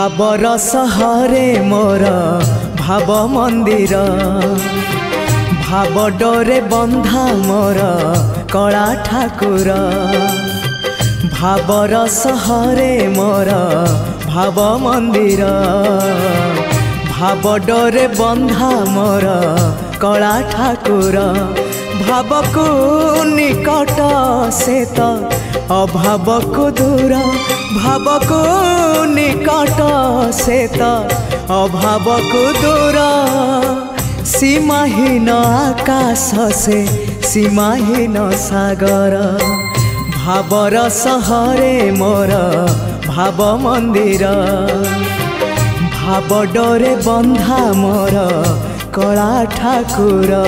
भावर सहरे मोर भाव मंदिर भाव डोरे बंधा मोर कला ठाकुर भावर सहरे मोर भाव मंदिर भाव डोरे बंधा मोर कला ठाकुर भाव को निकट से तो अभाव को दूर भाव को निकट से तो अभाव को दूर सीमाहीन आकाश से सीमाहीन सागर भावर सहरे मोर भाव मंदिर भाव डोरे बंधा मोर कला ठाकुर।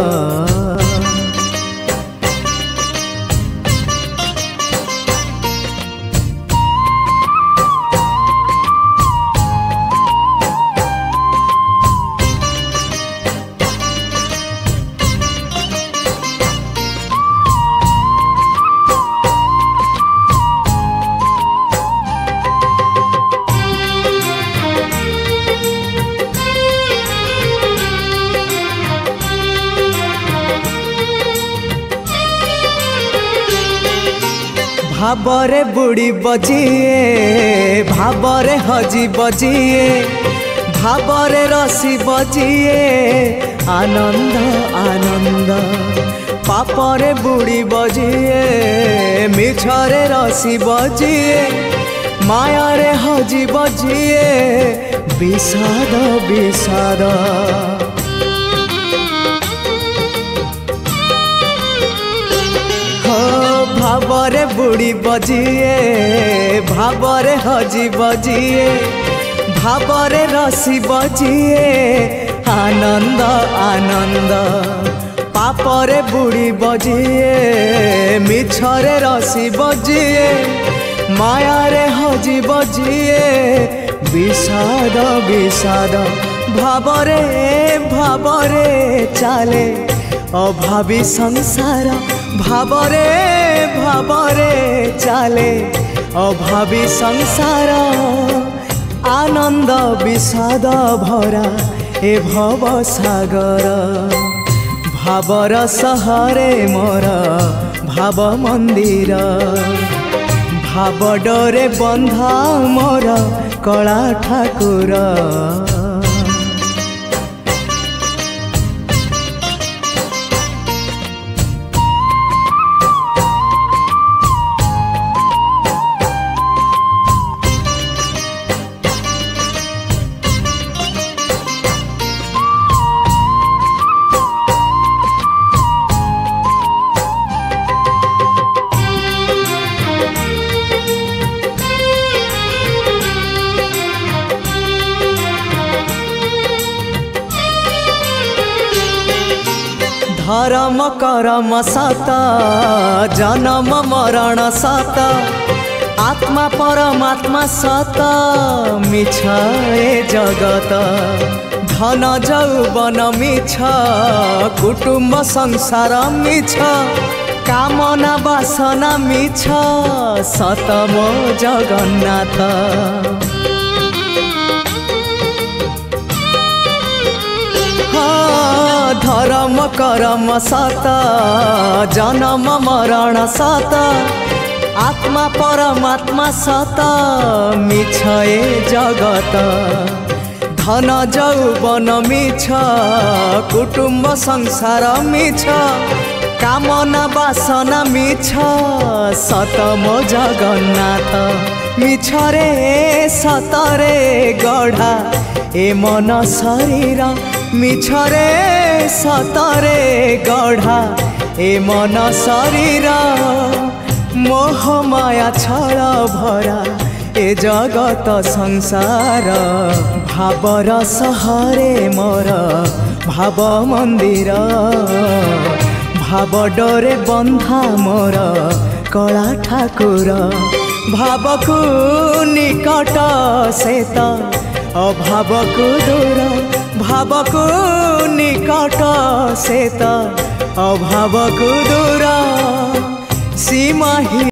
भावरे बुड़ी बजिए भावरे हजी बजिए भावरे रसी बजिए आनंद आनंद पापरे बुड़ी बजिए मिछरे रसी बजिए मायारे हजी बजिए विषाद विषाद भावरे बुड़ी बजिए भावरे हजी बजिए भावरे रसी बजिए आनंद आनंद पापरे बुड़ी बजिए मिछरे रसी बजिए मायारे हजी बजिए विषाद विषाद भावरे भावरे चाले अभावी संसार भावरे भावरे चाले अभावी संसार आनंद विषाद भरा ए भव सागर भावर सहरे मोर भाव मंदिर भाव डोरे बंधा मोर कला ठाकुर। धर्म करम सत जन्म मरण सत आत्मा परमात्मा सत मिछ ए जगत धन जौवन मिछ कुटुंब संसार मिछ कामना वासना मिछ सत मो जगन्नाथ धर्म करम सत जन्म मरण सत आत्मा परमात्मा सत मिछ ए जगत धन जौवन मिछ कुटुंब संसार मिछ कामना वासना मिछ सत मो जगन्नाथ मिछ रे सतरे गढ़ा ए मन शरीर मिछरे सतरे गढ़ा ए मन शरीर मोह माया छल भरा ए जगत संसार भावर सहरे मोर भाव मंदिर भाव डोरे बंधा मोर कला ठाकुर भाव को निकट से तो अभाव को दूर भाव को निकट से तो अभाव को दूर सीमा ही